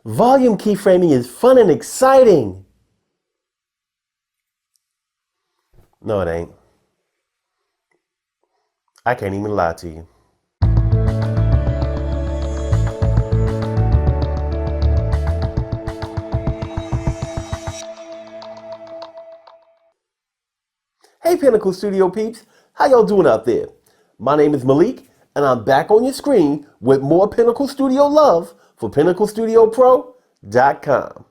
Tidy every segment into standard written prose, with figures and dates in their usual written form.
Volume keyframing is fun and exciting. No, it ain't. I can't even lie to you. Hey Pinnacle Studio peeps, how y'all doing out there? My name is Maliek, and I'm back on your screen with more Pinnacle Studio love for PinnacleStudioPro.com.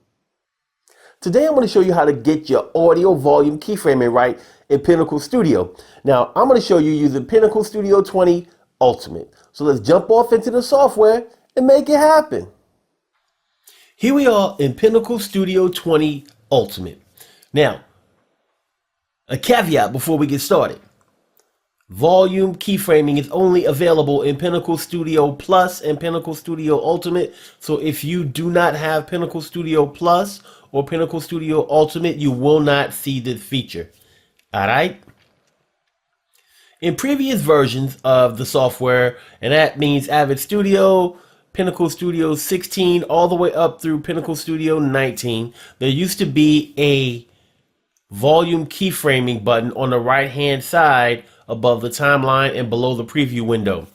Today I'm going to show you how to get your audio volume keyframing right in Pinnacle Studio. Now I'm going to show you using Pinnacle Studio 20 Ultimate. So let's jump off into the software and make it happen. Here we are in Pinnacle Studio 20 Ultimate. Now, a caveat before we get started. Volume keyframing is only available in Pinnacle Studio Plus and Pinnacle Studio Ultimate. So if you do not have Pinnacle Studio Plus or Pinnacle Studio Ultimate, you will not see this feature. All right? In previous versions of the software, and that means Avid Studio, Pinnacle Studio 16, all the way up through Pinnacle Studio 19, there used to be a volume keyframing button on the right hand side above the timeline and below the preview window.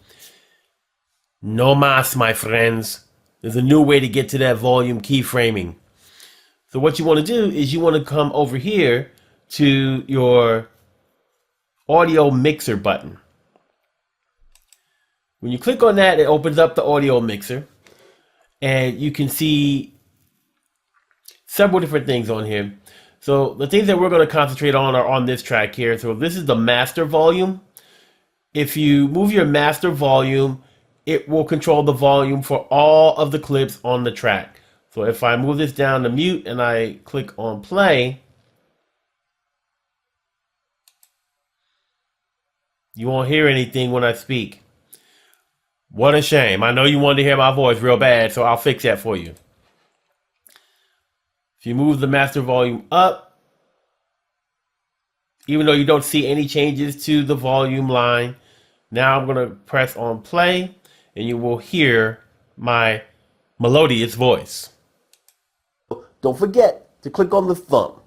No mas, my friends. There's a new way to get to that volume keyframing. So what you want to do is you want to come over here to your audio mixer button. When you click on that, it opens up the audio mixer and you can see several different things on here. So the things that we're going to concentrate on are on this track here. So this is the master volume. If you move your master volume, it will control the volume for all of the clips on the track. So if I move this down to mute and I click on play, you won't hear anything when I speak. What a shame. I know you wanted to hear my voice real bad, so I'll fix that for you. If you move the master volume up, even though you don't see any changes to the volume line, now I'm going to press on play and you will hear my melodious voice. Don't forget to click on the thumb.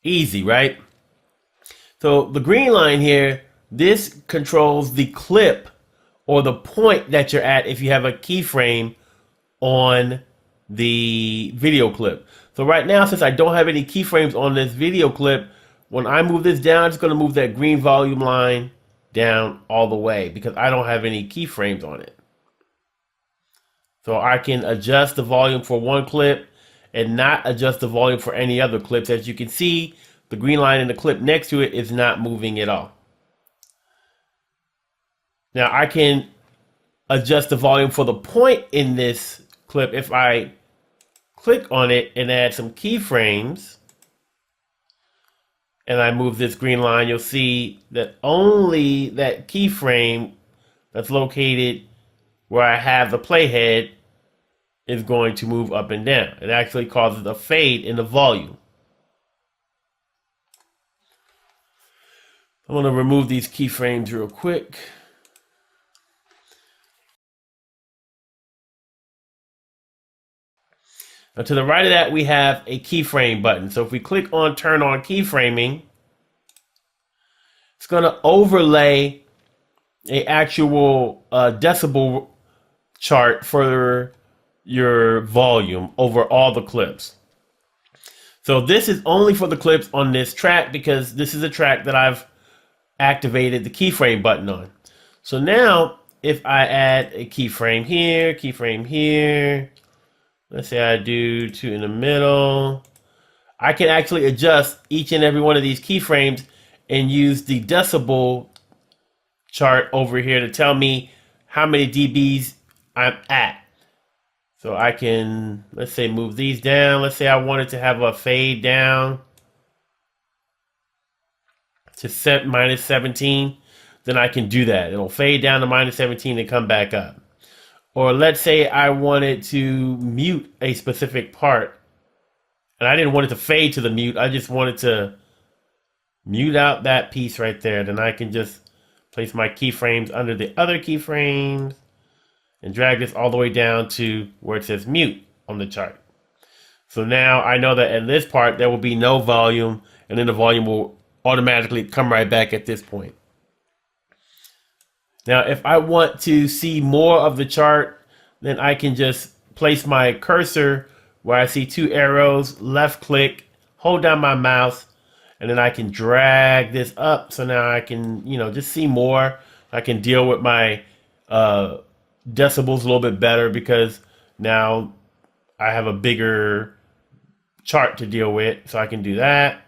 Easy, right? So the green line here, this controls the clip or the point that you're at if you have a keyframe on the video clip. So right now, since I don't have any keyframes on this video clip, when I move this down, it's going to move that green volume line down all the way because I don't have any keyframes on it. So I can adjust the volume for one clip and not adjust the volume for any other clips. As you can see, the green line in the clip next to it is not moving at all. Now I can adjust the volume for the point in this clip if I click on it and add some keyframes and I move this green line, you'll see that only that keyframe that's located where I have the playhead is going to move up and down. It actually causes a fade in the volume. I'm going to remove these keyframes real quick. Now to the right of that, we have a keyframe button. So if we click on turn on keyframing, it's going to overlay an actual decibel chart for your volume over all the clips. So this is only for the clips on this track because this is a track that I've activated the keyframe button on. So now if I add a keyframe here, let's say I do two in the middle, I can actually adjust each and every one of these keyframes and use the decibel chart over here to tell me how many dBs I'm at. So I can, let's say, move these down. Let's say I wanted to have a fade down to set minus 17, then I can do that. It'll fade down to minus 17 and come back up. Or let's say I wanted to mute a specific part and I didn't want it to fade to the mute. I just wanted to mute out that piece right there. Then I can just place my keyframes under the other keyframes and drag this all the way down to where it says mute on the chart. So now I know that in this part there will be no volume, and then the volume will automatically come right back at this point. Now if I want to see more of the chart, then I can just place my cursor where I see two arrows, left click, hold down my mouse, and then I can drag this up. So now I can, just see more. I can deal with my decibels a little bit better because now I have a bigger chart to deal with. So I can do that.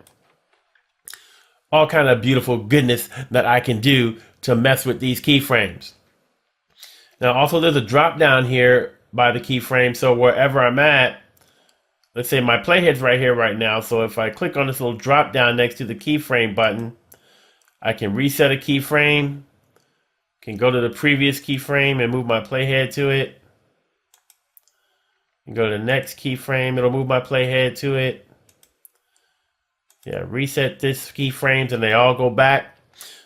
All kind of beautiful goodness that I can do to mess with these keyframes. Now also there's a drop down here by the keyframe. So wherever I'm at, let's say my playhead's right here right now. So if I click on this little drop down next to the keyframe button, I can reset a keyframe, can go to the previous keyframe and move my playhead to it. And go to the next keyframe, it'll move my playhead to it. Yeah, reset this keyframes and they all go back.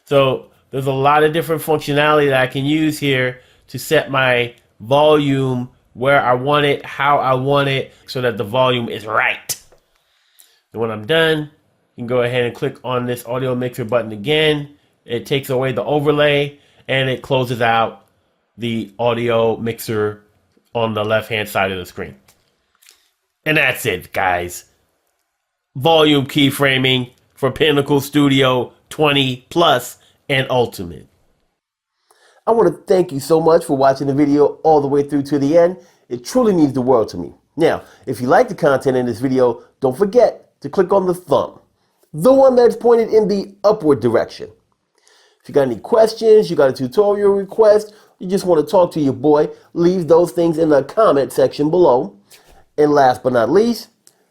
So there's a lot of different functionality that I can use here to set my volume where I want it, how I want it, so that the volume is right. And when I'm done, you can go ahead and click on this audio mixer button again. It takes away the overlay and it closes out the audio mixer on the left-hand side of the screen. And that's it, guys. Volume keyframing for Pinnacle Studio 20 Plus and Ultimate. I want to thank you so much for watching the video all the way through to the end. It truly means the world to me. Now, if you like the content in this video, don't forget to click on the thumb, the one that's pointed in the upward direction. If you got any questions, you got a tutorial request, you just want to talk to your boy, leave those things in the comment section below. And last but not least,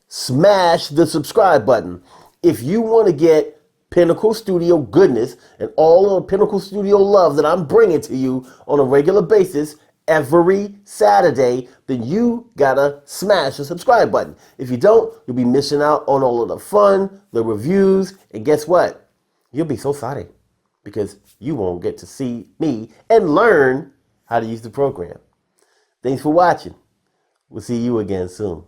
smash the subscribe button. If you want to get Pinnacle Studio goodness and all of the Pinnacle Studio love that I'm bringing to you on a regular basis every Saturday, then you gotta smash the subscribe button. If you don't, you'll be missing out on all of the fun, the reviews, and guess what? You'll be so sorry because you won't get to see me and learn how to use the program. Thanks for watching. We'll see you again soon.